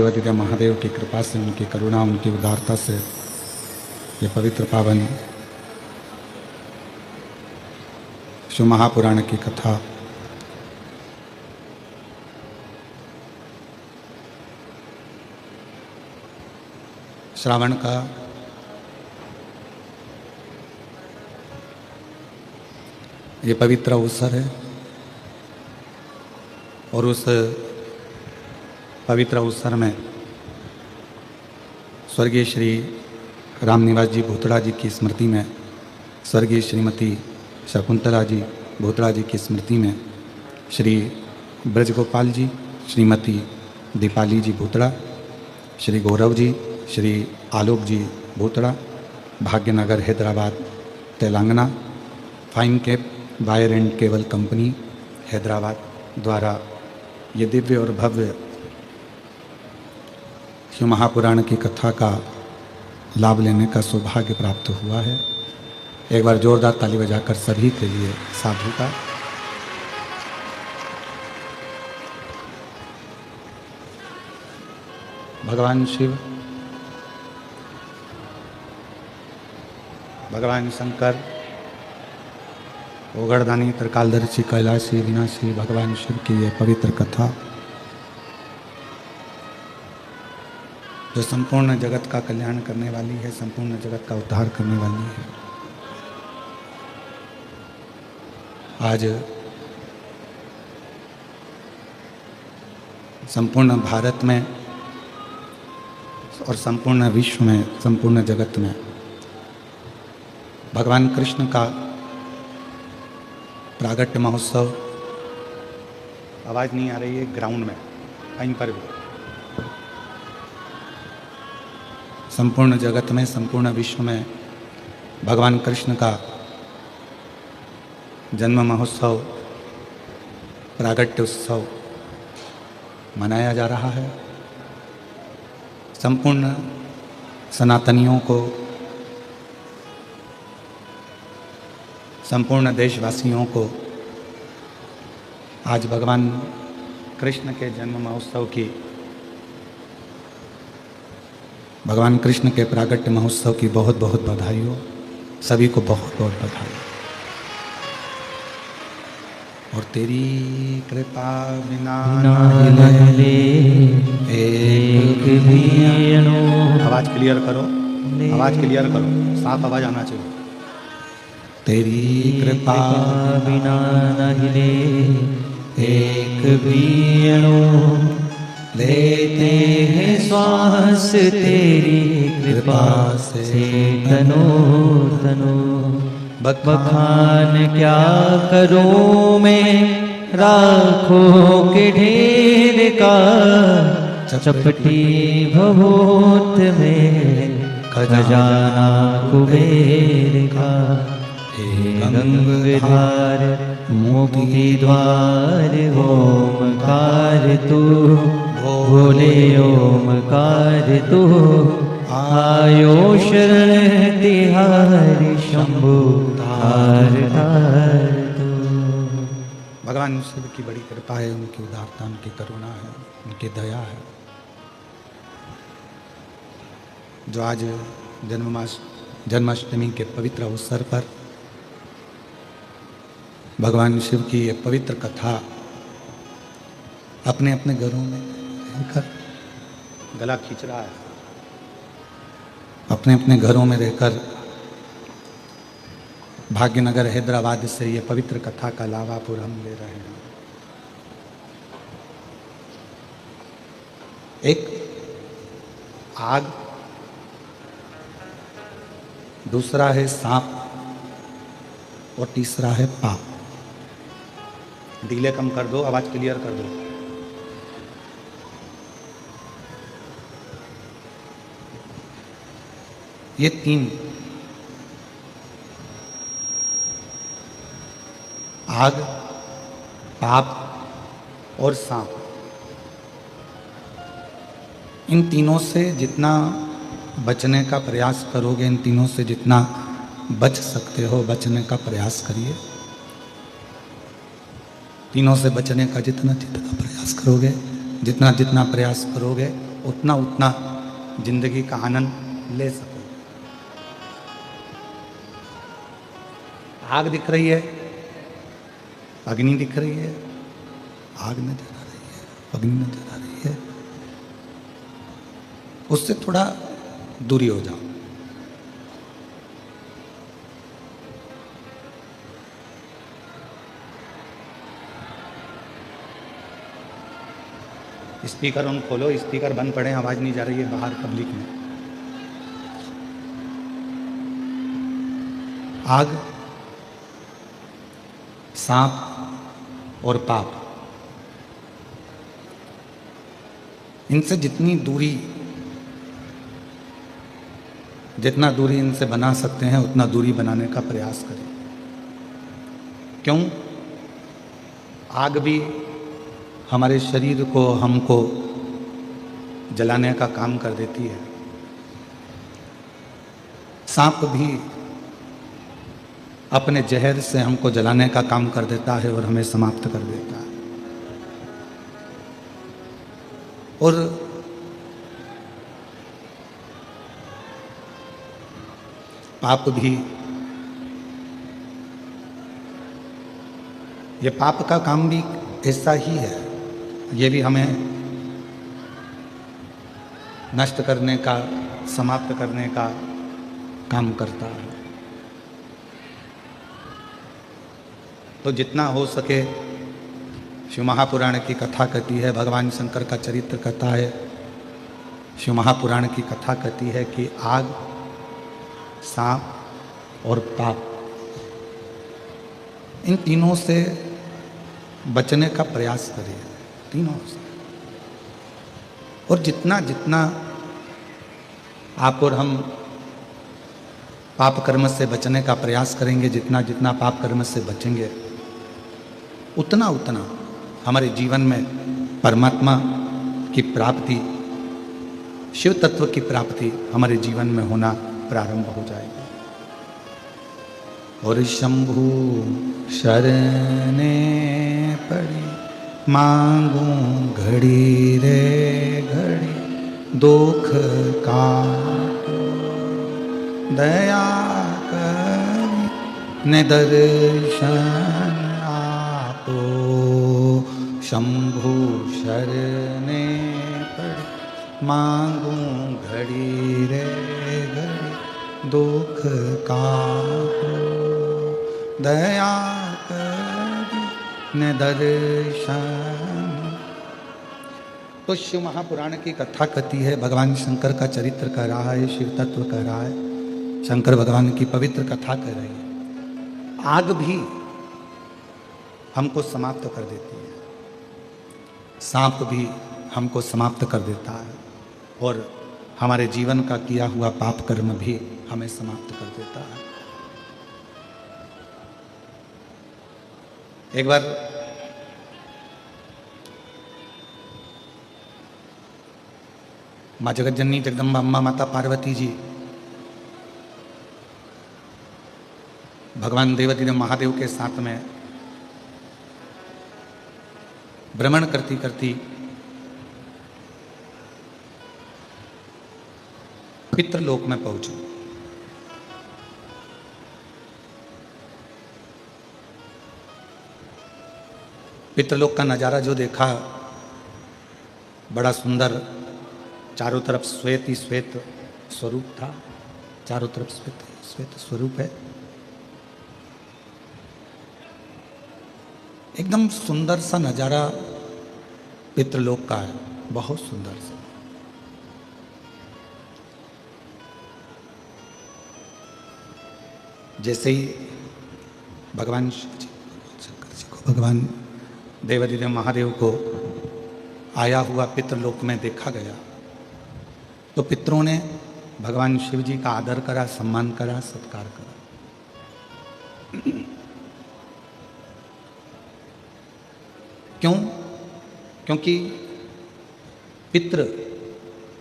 देवाधिदेव महादेव की कृपा से, उनकी करुणा, उनकी उदारता से ये पवित्र पावन शिव महापुराण की कथा श्रावण का ये पवित्र अवसर है और उस पवित्र अवसर में स्वर्गीय श्री रामनिवास जी भूतड़ा जी की स्मृति में, स्वर्गीय श्रीमती शकुंतला जी भूतड़ा जी की स्मृति में Shri Brajgopal ji, Shrimati Deepali ji Bhutada, Shri Gaurav ji, Shri Alok ji Bhutada, Bhagyanagar Hyderabad Telangana, fine cap wire and cable company Hyderabad द्वारा ये दिव्य और भव्य शिव महापुराण की कथा का लाभ लेने का सौभाग्य प्राप्त हुआ है। एक बार जोरदार ताली बजाकर सभी के लिए साधु का। भगवान शिव, भगवान शंकर, ओगड़दानी, त्रिकालदर्शी, कैलाशी, विनाशी भगवान शिव की ये पवित्र कथा जो संपूर्ण जगत का कल्याण करने वाली है, संपूर्ण जगत का उद्धार करने वाली है। आज संपूर्ण भारत में और संपूर्ण विश्व में, संपूर्ण जगत में भगवान कृष्ण का प्रागट्य महोत्सव, आवाज़ नहीं आ रही है ग्राउंड में कहीं पर भी, संपूर्ण जगत में, संपूर्ण विश्व में भगवान कृष्ण का जन्म महोत्सव, प्रागट्य उत्सव मनाया जा रहा है। संपूर्ण सनातनियों को, संपूर्ण देशवासियों को आज भगवान कृष्ण के जन्म महोत्सव की, भगवान कृष्ण के प्रागट्य महोत्सव की बहुत बहुत बधाई हो। सभी को बहुत बहुत बधाई। और तेरी कृपा बिना हिले एक भी अणु। आवाज क्लियर करो, आवाज क्लियर करो, साफ आवाज आना चाहिए। तेरी कृपा बिना न हिले एक भी अणु, लेते हैं श्वास तेरी कृपा से तनो तनो। बखान क्या करूं मैं राखों के ढेर का, चपटी भभूत में खजाना कुबेर का। हे गंगाधार मुक्ति द्वार ओमकार तू, भोले ओमकार तू। आयो शरण तिहारी शंभु धार धार तू। भगवान शिव की बड़ी कृपा है, उनकी उदारता, उनकी करुणा है, उनकी दया है, जो आज जन्माष्टमी के पवित्र अवसर पर भगवान शिव की ये पवित्र कथा अपने अपने घरों में रहकर, गला खींच रहा है, अपने अपने घरों में रहकर भाग्यनगर हैदराबाद से ये पवित्र कथा का लाभ आप और हम ले रहे हैं। एक आग, दूसरा है सांप और तीसरा है पाप। डीले कम कर दो, आवाज क्लियर कर दो। ये तीन, आग, पाप और सांप, इन तीनों से जितना बचने का प्रयास करोगे, इन तीनों से जितना बच सकते हो बचने का प्रयास करिए। तीनों से बचने का जितना जितना प्रयास करोगे, जितना जितना प्रयास करोगे उतना उतना जिंदगी का आनंद ले सको। आग दिख रही है, अग्नि दिख रही है, आग नजर आ रही है, अग्नि नजर आ रही है, उससे थोड़ा दूरी हो जाओ। स्पीकर ऑन खोलो, स्पीकर बंद पड़े, आवाज नहीं जा रही है बाहर पब्लिक में। आग, सांप और पाप, इनसे जितनी दूरी इनसे बना सकते हैं उतना दूरी बनाने का प्रयास करें। क्यों? आग भी हमारे शरीर को, हमको जलाने का काम कर देती है। सांप भी अपने जहर से हमको जलाने का काम कर देता है और हमें समाप्त कर देता है। और पाप भी, ये पाप का काम भी ऐसा ही है। ये भी हमें नष्ट करने का, समाप्त करने का काम करता है। तो जितना हो सके, शिव महापुराण की कथा कहती है, भगवान शंकर का चरित्र कहता है, शिव महापुराण की कथा कहती है कि आग, सांप और पाप, इन तीनों से बचने का प्रयास करिए, तीनों से। और जितना जितना आप और हम पाप कर्म से बचने का प्रयास करेंगे, जितना जितना पाप कर्म से बचेंगे, उतना उतना हमारे जीवन में परमात्मा की प्राप्ति, शिव तत्व की प्राप्ति हमारे जीवन में होना प्रारंभ हो जाएगी। और शंभु शरणे पड़ी मांगूं घड़ी रे घड़ी, दुख काटो दया करी ने दर्शन आपो। शंभु शरणे पड़ी मांगूं घड़ी रे घड़ी, दुख काटो दया करी ने दर्शन। तो शिव महापुराण की कथा कहती है, भगवान शंकर का चरित्र कह रहा है, शिव तत्व कह रहा है, शंकर भगवान की पवित्र कथा कह रही है। आग भी हमको समाप्त कर देती है, सांप भी हमको समाप्त कर देता है, और हमारे जीवन का किया हुआ पाप कर्म भी हमें समाप्त कर देता है। एक बार माँ जगत जननी जगदम्बा अम्मा माता पार्वती जी भगवान देवाधिदेव महादेव के साथ में भ्रमण करती करती पितृलोक में पहुंची। पितृलोक का नज़ारा जो देखा, बड़ा सुंदर, चारों तरफ श्वेत ही श्वेत स्वरूप था, चारों तरफ श्वेत श्वेत स्वरूप है, एकदम सुंदर सा नज़ारा पितृलोक का है, बहुत सुंदर सा। जैसे ही भगवान शिव जी, शंकर जी को भगवान देवाधिदेव महादेव को आया हुआ पितृलोक में देखा गया, तो पितरों ने भगवान शिव जी का आदर करा, सम्मान करा, सत्कार करा। क्यों? क्योंकि पितृ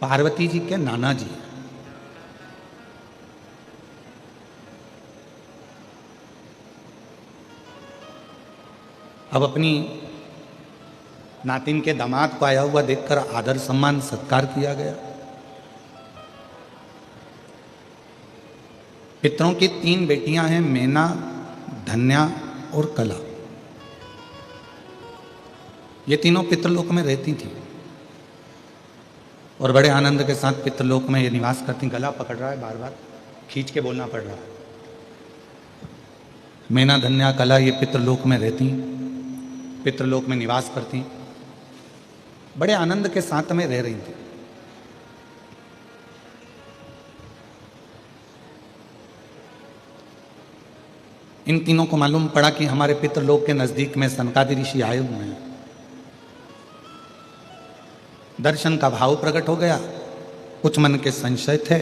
पार्वती जी के नाना जी हैं। अब अपनी नातिन के दामाद को आया हुआ देखकर आदर सम्मान सत्कार किया गया। पितरों की 3 बेटियां हैं, मैना, धन्या और कला। ये तीनों पितृलोक में रहती थी और बड़े आनंद के साथ पितृलोक में ये निवास करती। गला पकड़ रहा है, बार बार खींच के बोलना पड़ रहा है। मैना, धन्या, कला ये पितृलोक में रहती, पितृलोक में निवास करती, बड़े आनंद के साथ में रह रही थी। इन तीनों को मालूम पड़ा कि हमारे पितृलोक के नजदीक में सनकादि ऋषि आए हुए हैं। दर्शन का भाव प्रकट हो गया। कुछ मन के संशय थे,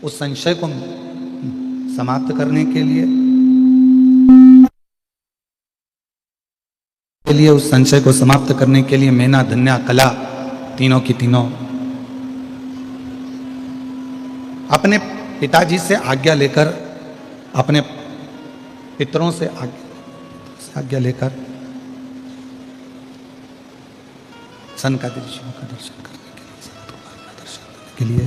उस संशय को समाप्त करने के लिए उस संशय को समाप्त करने के लिए मैना, धन्या, कला तीनों की तीनों अपने पिताजी से आज्ञा लेकर, अपने पितरों से आज्ञा लेकर सनकादि ऋषियों का दर्शन करने के लिए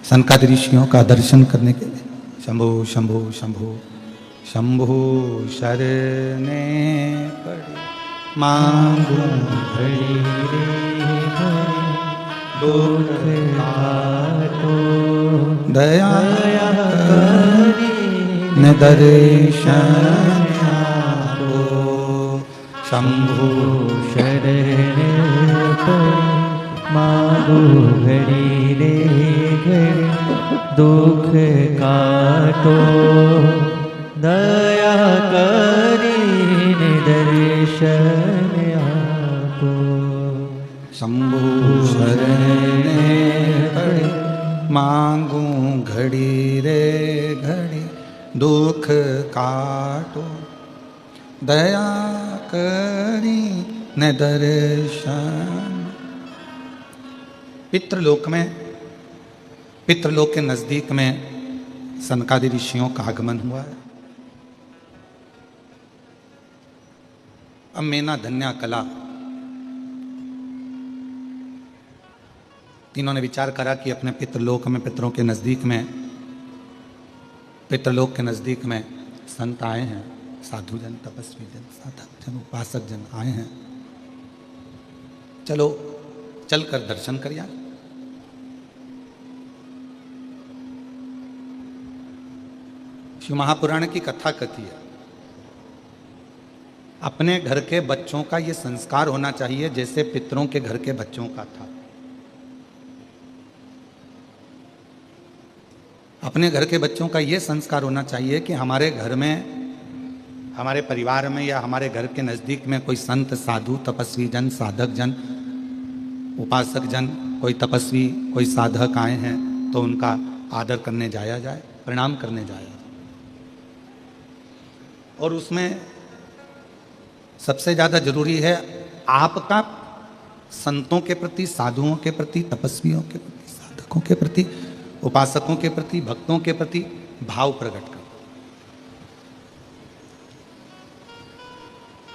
सनकादि ऋषियों का दर्शन करने के लिए शंभु शंभु शंभु शंभु शरणे पड़ी मांगू घड़ी रे दुख काटो दया करी न दर्शन आपो शंभु शरण पड़ी मांगू घड़ी रे घड़ी दुख काटो दया करी दर्शन आपो शंभु शरणे पड़ी मांगू घड़ी रे घड़ी दुख काटो दया करी न दर्शन। पितृलोक में, पितृलोक के नजदीक में सनकादि ऋषियों का आगमन हुआ है। अब मैना, धन्या, कला तीनों ने विचार करा कि अपने पितृलोक में, पितरों के नजदीक में, पितृलोक के नजदीक में संत आए हैं, साधु जन, तपस्वी जन, साधक जन, उपासक जन आए हैं, चलो चलकर दर्शन कर यार। शिव महापुराण की कथा कथी है, अपने घर के बच्चों का ये संस्कार होना चाहिए जैसे पितरों के घर के बच्चों का था। अपने घर के बच्चों का ये संस्कार होना चाहिए कि हमारे घर में, हमारे परिवार में या हमारे घर के नज़दीक में कोई संत, साधु, तपस्वी जन, साधक जन, उपासक जन, कोई तपस्वी, कोई साधक आए हैं तो उनका आदर करने जाया जाए, प्रणाम करने जाया जाए। और उसमें सबसे ज़्यादा जरूरी है आपका संतों के प्रति, साधुओं के प्रति, तपस्वियों के प्रति, साधकों के प्रति, उपासकों के प्रति, भक्तों के प्रति भाव प्रकट कर।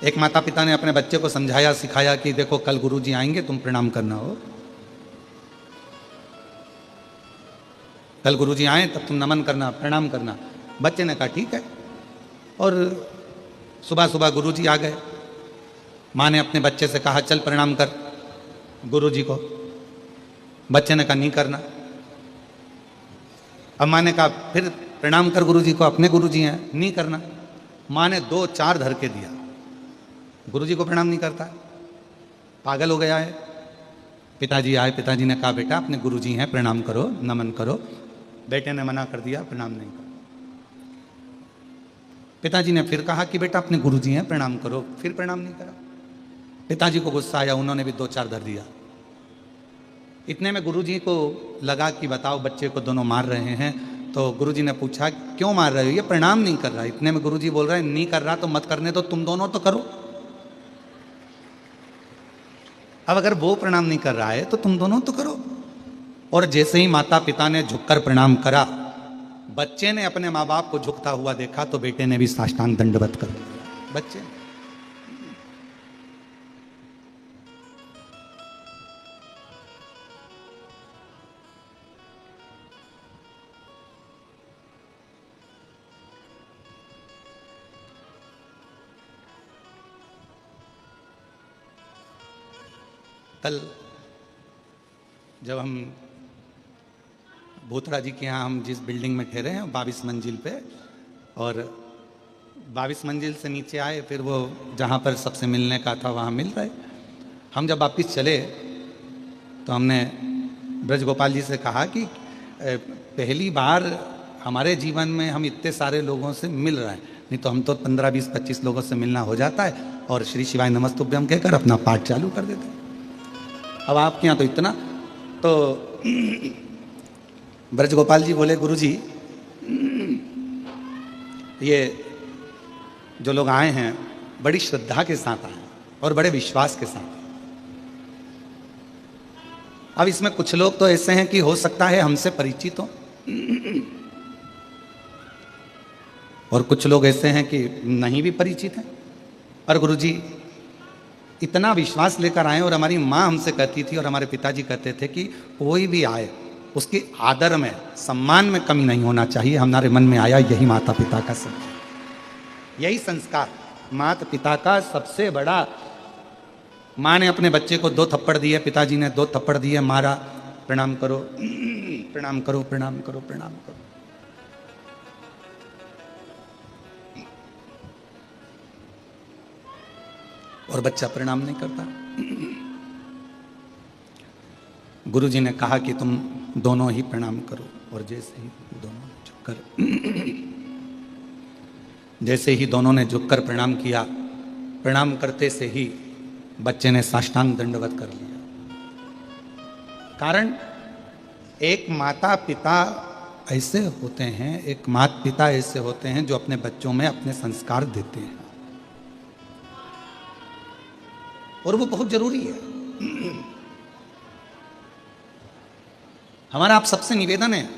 एक माता पिता ने अपने बच्चे को समझाया, सिखाया कि देखो कल गुरुजी आएंगे, तुम प्रणाम करना हो, कल गुरुजी आए तब तुम नमन करना, प्रणाम करना। बच्चे ने कहा ठीक है। और सुबह सुबह गुरुजी आ गए। माँ ने अपने बच्चे से कहा चल प्रणाम कर गुरुजी को। बच्चे ने कहा नहीं करना। अब माँ ने कहा फिर प्रणाम कर गुरुजी को, अपने गुरुजी हैं, नहीं करना। माँ ने 2-4 धर के दिया, गुरुजी को प्रणाम नहीं करता, पागल हो गया है। पिताजी आए, पिताजी ने कहा बेटा अपने गुरुजी हैं, प्रणाम करो, नमन करो। बेटे ने मना कर दिया, प्रणाम नहीं करो। पिताजी ने फिर कहा कि बेटा अपने गुरुजी हैं, प्रणाम करो, फिर प्रणाम नहीं करा। पिताजी को गुस्सा आया, उन्होंने भी 2-4 धर दिया। इतने में गुरुजी को लगा कि बताओ बच्चे को दोनों मार रहे हैं। तो गुरुजी ने पूछा क्यों मार रहे हो, ये प्रणाम नहीं कर रहा। इतने में गुरुजी बोल रहे हैं नहीं कर रहा तो मत करने दो, तुम दोनों तो करो। अब अगर वो प्रणाम नहीं कर रहा है तो तुम दोनों तो करो। और जैसे ही माता पिता ने झुककर प्रणाम करा, बच्चे ने अपने माँ बाप को झुकता हुआ देखा तो बेटे ने भी साष्टांग दंडवत कर दिया। बच्चे कल जब हम भोतड़ा जी के यहाँ हम जिस बिल्डिंग में ठहरे हैं 22 मंजिल पे, और 22 मंजिल से नीचे आए, फिर वो जहाँ पर सबसे मिलने का था वहाँ मिल रहे। हम जब वापिस चले तो हमने ब्रज गोपाल जी से कहा कि पहली बार हमारे जीवन में हम इतने सारे लोगों से मिल रहे हैं, नहीं तो हम तो 15, 20, 25 लोगों से मिलना हो जाता है और श्री शिवाय नमस्तुभ्यम कहकर अपना पाठ चालू कर देते हैं। अब आपके यहाँ तो इतना, तो ब्रज गोपाल जी बोले, गुरु जी ये जो लोग आए हैं बड़ी श्रद्धा के साथ आए और बड़े विश्वास के साथ। अब इसमें कुछ लोग तो ऐसे हैं कि हो सकता है हमसे परिचित हो, और कुछ लोग ऐसे हैं कि नहीं भी परिचित हैं। और गुरुजी इतना विश्वास लेकर आए, और हमारी माँ हमसे कहती थी और हमारे पिताजी कहते थे कि कोई भी आए उसके आदर में, सम्मान में कमी नहीं होना चाहिए। हमारे मन में आया यही माता पिता का संस्कार, यही संस्कार माता पिता का सबसे बड़ा। माँ ने अपने बच्चे को 2 थप्पड़ दिए, पिताजी ने 2 थप्पड़ दिए, मारा, प्रणाम करो प्रणाम करो प्रणाम करो प्रणाम करो। और बच्चा प्रणाम नहीं करता। गुरुजी ने कहा कि तुम दोनों ही प्रणाम करो, और जैसे ही दोनों झुककर जैसे ही दोनों ने झुककर प्रणाम किया, प्रणाम करते से ही बच्चे ने साष्टांग दंडवत कर लिया। कारण एक माता पिता ऐसे होते हैं, एक माता पिता ऐसे होते हैं जो अपने बच्चों में अपने संस्कार देते हैं, और वो बहुत जरूरी है। हमारा आप सबसे निवेदन है,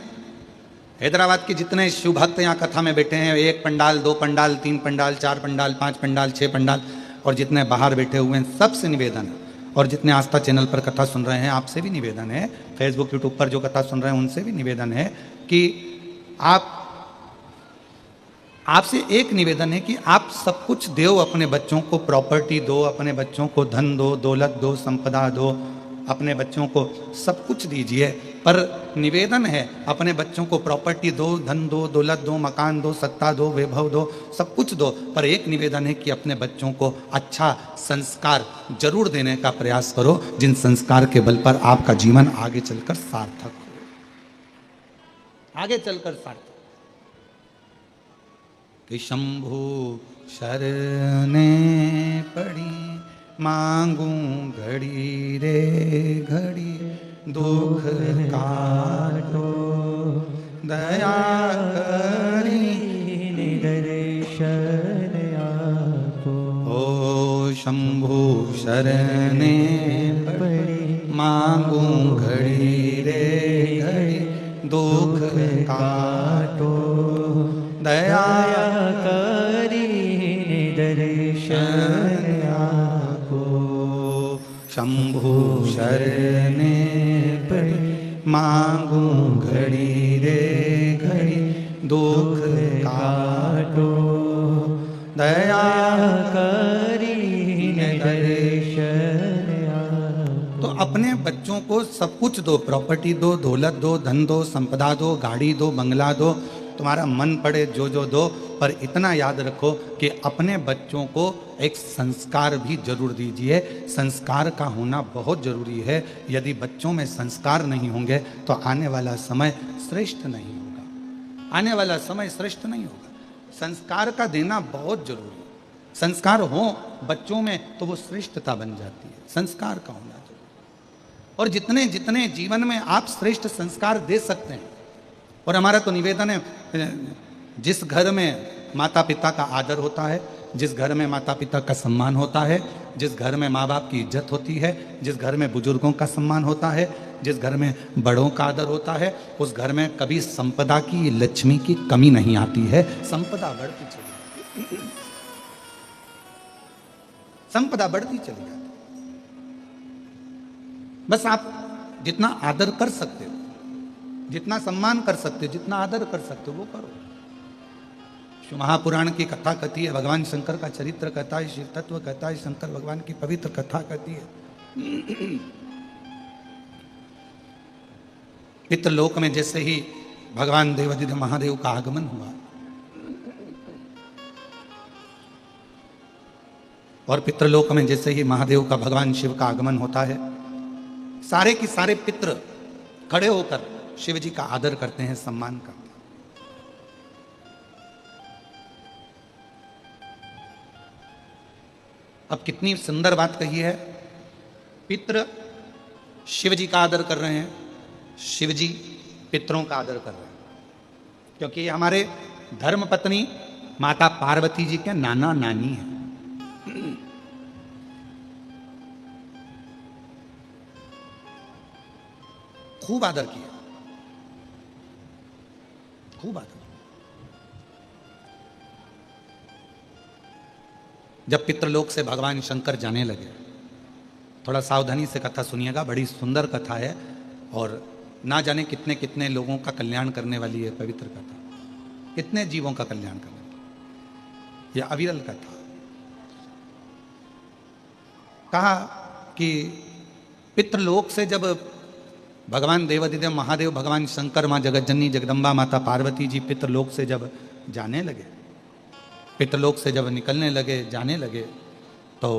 हैदराबाद के जितने शिव भक्त यहाँ कथा में बैठे हैं, 1 पंडाल, 2 पंडाल, 3 पंडाल, 4 पंडाल, 5 पंडाल, 6 पंडाल, और जितने बाहर बैठे हुए हैं सबसे निवेदन है, और जितने आस्था चैनल पर कथा सुन रहे हैं आपसे भी निवेदन है, फेसबुक यूट्यूब पर जो कथा सुन रहे हैं उनसे भी निवेदन है कि आपसे एक निवेदन है कि आप सब कुछ दो, अपने बच्चों को प्रॉपर्टी दो, अपने बच्चों को धन दो, दौलत दो, संपदा दो, अपने बच्चों को सब कुछ दीजिए, पर निवेदन है अपने बच्चों को प्रॉपर्टी दो, धन दो, दौलत दो, मकान दो, सत्ता दो, वैभव दो, सब कुछ दो, पर एक निवेदन है कि अपने बच्चों को अच्छा संस्कार जरूर देने का प्रयास करो, जिन संस्कार के बल पर आपका जीवन आगे चलकर सार्थक हो, आगे चलकर सार्थक। कि शंभु शरणे पड़ी मांगूं घड़ी रे घड़ी, दुख काटो दया करी निदर्शन आपो। ओ शंभु शरणे पड़ी मांगूं घड़ी रे घड़ी, दुख काटो दया करी निदर्शन आपो। शंभु शरणे पड़ी मांगूं घड़ी रे घड़ी, दुख काटो दया करी निदर्शन आपो। तो अपने बच्चों को सब कुछ दो, प्रॉपर्टी दो, दौलत दो, धन दो, संपदा दो, गाड़ी दो, बंगला दो, तुम्हारा मन पड़े जो जो दो, पर इतना याद रखो कि अपने बच्चों को एक संस्कार भी जरूर दीजिए। संस्कार का होना बहुत जरूरी है। यदि बच्चों में संस्कार नहीं होंगे तो आने वाला समय श्रेष्ठ नहीं होगा, आने वाला समय श्रेष्ठ नहीं होगा। संस्कार का देना बहुत जरूरी है। संस्कार हो बच्चों में तो वो श्रेष्ठता बन जाती है। संस्कार का होना जरूरी, और जितने जितने जीवन में आप श्रेष्ठ संस्कार दे सकते हैं। और हमारा तो निवेदन है, जिस घर में माता पिता का आदर होता है, जिस घर में माता पिता का सम्मान होता है, जिस घर में माँ बाप की इज्जत होती है, जिस घर में बुजुर्गों का सम्मान होता है, जिस घर में बड़ों का आदर होता है, उस घर में कभी संपदा की, लक्ष्मी की कमी नहीं आती है। संपदा बढ़ती चली जाती है, संपदा बढ़ती चली जाती है। बस आप जितना आदर कर सकते हो, जितना सम्मान कर सकते हो, जितना आदर कर सकते हो वो करो। शिव महापुराण की कथा कहती है, भगवान शंकर का चरित्र कहता है, शिव तत्व कहता है, शंकर भगवान की पवित्र कथा कहती है। पितृलोक में जैसे ही भगवान देवादिदेव महादेव का आगमन हुआ और पितृलोक में जैसे ही महादेव का भगवान शिव का आगमन होता है, सारे के सारे पितृ खड़े होकर शिव जी का आदर करते हैं, सम्मान करते हैं। अब कितनी सुंदर बात कही है, पितृ शिव जी का आदर कर रहे हैं, शिव जी पितरों का आदर कर रहे हैं, क्योंकि ये हमारे धर्म पत्नी माता पार्वती जी के नाना नानी हैं। खूब आदर किया, खूब आदर। जब पितृलोक से भगवान शंकर जाने लगे, थोड़ा सावधानी से कथा सुनिएगा, बड़ी सुंदर कथा है और ना जाने कितने कितने लोगों का कल्याण करने वाली है पवित्र कथा, कितने जीवों का कल्याण करने वाली। यह अविरल कथा। कहा कि पितृलोक से जब भगवान देवादिदेव महादेव, भगवान शंकर, माँ जगतजननी जगदम्बा माता पार्वती जी पितृलोक से जब जाने लगे, पितृलोक से जब निकलने लगे, जाने लगे, तो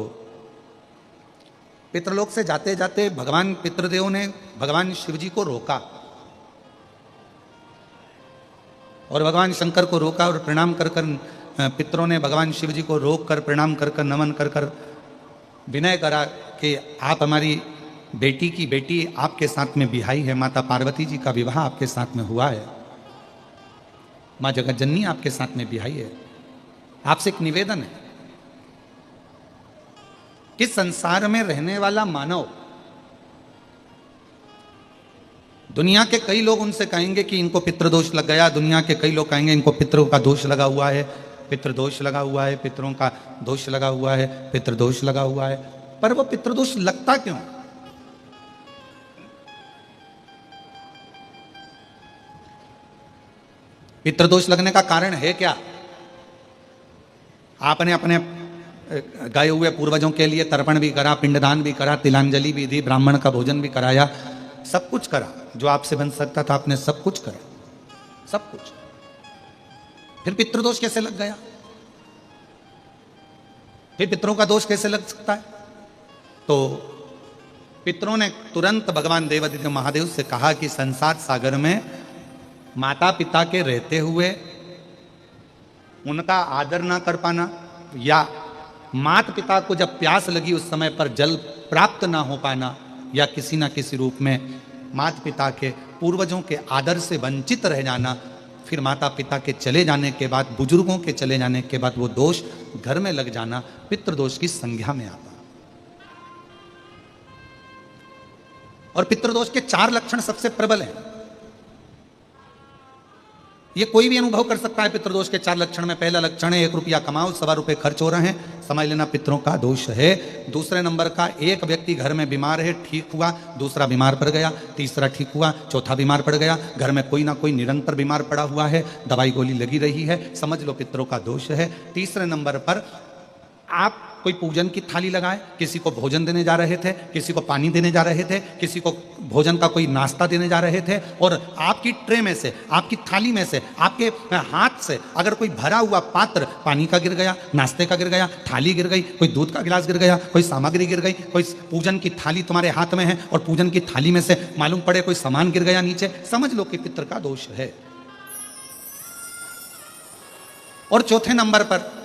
पितृलोक से जाते जाते भगवान पितृदेव ने भगवान शिव जी को रोका और भगवान शंकर को रोका और प्रणाम कर कर पितरों ने भगवान शिव जी को रोक कर प्रणाम कर कर नमन कर कर विनय करा कि आप हमारी बेटी की बेटी आपके साथ में बिहाई है, माता पार्वती जी का विवाह आपके साथ में हुआ है, माँ जगतजननी आपके साथ में बिहाई है, आपसे एक निवेदन है कि संसार में रहने वाला मानव, दुनिया के कई लोग उनसे कहेंगे कि इनको पितृदोष लग गया, दुनिया के कई लोग कहेंगे इनको पितरों का दोष लगा हुआ है, पितृदोष लगा हुआ है, पितरों का दोष लगा हुआ है, पितृदोष लगा हुआ है। पर वो पितृदोष लगता क्यों? पितृदोष लगने का कारण है क्या? आपने अपने गए हुए पूर्वजों के लिए तर्पण भी करा, पिंडदान भी करा, तिलांजलि भी दी, ब्राह्मण का भोजन भी कराया, सब कुछ करा, जो आपसे बन सकता था आपने सब कुछ करा, सब कुछ। फिर पितृदोष कैसे लग गया? फिर पितरों का दोष कैसे लग सकता है? तो पितरों ने तुरंत भगवान देवादिदेव महादेव से कहा कि संसार सागर में माता पिता के रहते हुए उनका आदर ना कर पाना, या माता पिता को जब प्यास लगी उस समय पर जल प्राप्त ना हो पाना, या किसी ना किसी रूप में माता पिता के पूर्वजों के आदर से वंचित रह जाना, फिर माता पिता के चले जाने के बाद, बुजुर्गों के चले जाने के बाद वो दोष घर में लग जाना पितृदोष की संज्ञा में आता। और पितृदोष के 4 लक्षण सबसे प्रबल हैं। ये कोई भी अनुभव कर सकता है। पितृदोष के 4 लक्षण में पहला लक्षण है 1 रुपया कमाओ, 1.25 रुपये खर्च हो रहे हैं, समझ लेना पितरों का दोष है। दूसरे नंबर का, एक व्यक्ति घर में बीमार है, ठीक हुआ, दूसरा बीमार पड़ गया, तीसरा ठीक हुआ, चौथा बीमार पड़ गया, घर में कोई ना कोई निरंतर बीमार पड़ा हुआ है, दवाई गोली लगी रही है, समझ लो पितरों का दोष है। तीसरे नंबर पर आप कोई पूजन की थाली लगाए, किसी को भोजन देने जा रहे थे, किसी को पानी देने जा रहे थे, किसी को भोजन का कोई नाश्ता देने जा रहे थे, और आपकी ट्रे में से, आपकी थाली में से, आपके हाथ से अगर कोई भरा हुआ पात्र पानी का गिर गया, नाश्ते का गिर गया, थाली गिर गई, कोई दूध का गिलास गिर गया, कोई सामग्री गिर गई, कोई पूजन की थाली तुम्हारे हाथ में है और पूजन की थाली में से मालूम पड़े कोई सामान गिर गया नीचे, समझ लो कि पितृ का दोष है। और चौथे नंबर पर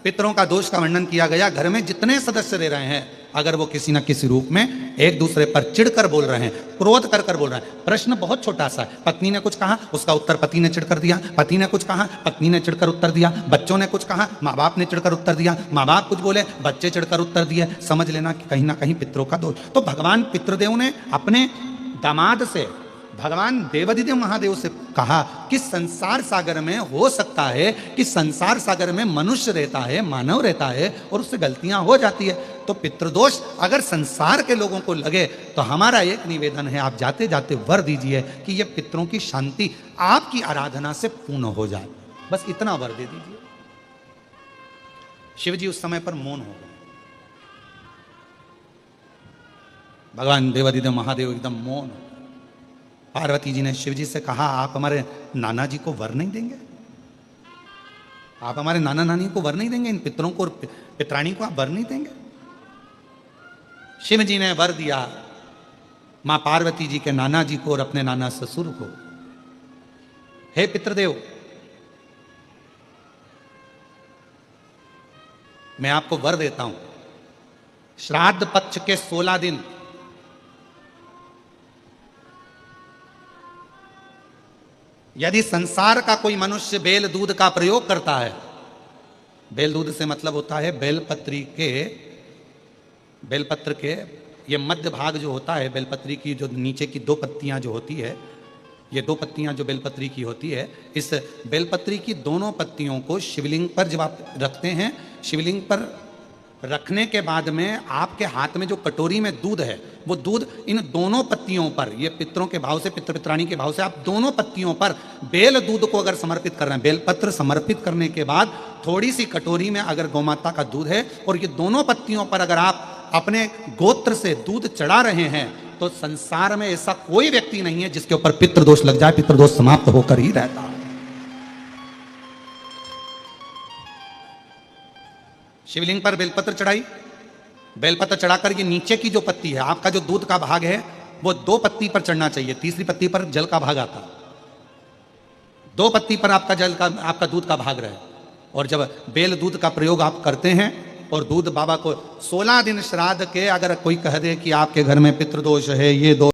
पितरों का दोष का वर्णन किया गया, घर में जितने सदस्य रह रहे हैं, अगर वो किसी न किसी रूप में एक दूसरे पर चिढ़कर बोल रहे हैं, क्रोध कर कर बोल रहे हैं। प्रश्न बहुत छोटा सा है, पत्नी ने कुछ कहा, उसका उत्तर पति ने चिढ़कर दिया, पति ने कुछ कहा, पत्नी ने चिढ़कर उत्तर दिया, बच्चों ने कुछ कहा, माँ बाप ने चिढ़कर उत्तर दिया, माँ बाप कुछ बोले, बच्चे चिढ़कर उत्तर दिए, समझ लेना कि कहीं ना कहीं पितरों का दोष। तो भगवान पितृदेव ने अपने दामाद से, भगवान देवादिदेव महादेव से कहा कि संसार सागर में हो सकता है कि संसार सागर में मनुष्य रहता है, मानव रहता है, और उससे गलतियां हो जाती है। तो पितृदोष अगर संसार के लोगों को लगे तो हमारा एक निवेदन है, आप जाते जाते वर दीजिए कि ये पितरों की शांति आपकी आराधना से पूर्ण हो जाए, बस इतना वर दे दीजिए। शिव जी उस समय पर मौन हो गए, भगवान देवादिदेव महादेव एकदम मौन हो। पार्वती जी ने शिव जी से कहा, आप हमारे नाना जी को वर नहीं देंगे? आप हमारे नाना नानी को वर नहीं देंगे? इन पितरों को और पितरानी को आप वर नहीं देंगे? शिव जी ने वर दिया मां पार्वती जी के नाना जी को और अपने नाना ससुर को। हे पितृदेव, मैं आपको वर देता हूं, श्राद्ध पक्ष के 16 दिन यदि संसार का कोई मनुष्य बेल दूध का प्रयोग करता है, बेल दूध से मतलब होता है बेलपत्र के ये मध्य भाग जो होता है, बेलपत्री की जो नीचे की 2 पत्तियां जो होती है, ये 2 पत्तियां जो बेलपत्री की होती है, इस बेलपत्री की दोनों पत्तियों को शिवलिंग पर जब आप रखते हैं, शिवलिंग पर रखने के बाद में आपके हाथ में जो कटोरी में दूध है, वो दूध इन दोनों पत्तियों पर, ये पितरों के भाव से, पितृ पितरानी के भाव से, आप दोनों पत्तियों पर बेल दूध को अगर समर्पित कर रहे हैं, बेलपत्र समर्पित करने के बाद थोड़ी सी कटोरी में अगर गौमाता का दूध है और ये दोनों पत्तियों पर अगर आप अपने गोत्र से दूध चढ़ा रहे हैं, तो संसार में ऐसा कोई व्यक्ति नहीं है जिसके ऊपर पितृदोष लग जाए, पितृदोष समाप्त होकर ही रहता है। शिवलिंग पर बेलपत्र चढ़ाई, बेलपत्र चढ़ाकर ये नीचे की जो पत्ती है, आपका जो दूध का भाग है वो 2 पत्ती पर चढ़ना चाहिए, तीसरी पत्ती पर जल का भाग आता, 2 पत्ती पर आपका दूध का भाग रहे। और जब बेल दूध का प्रयोग आप करते हैं और दूध बाबा को 16 दिन श्राद्ध के, अगर कोई कह दे कि आपके घर में पितृदोष है, ये दोष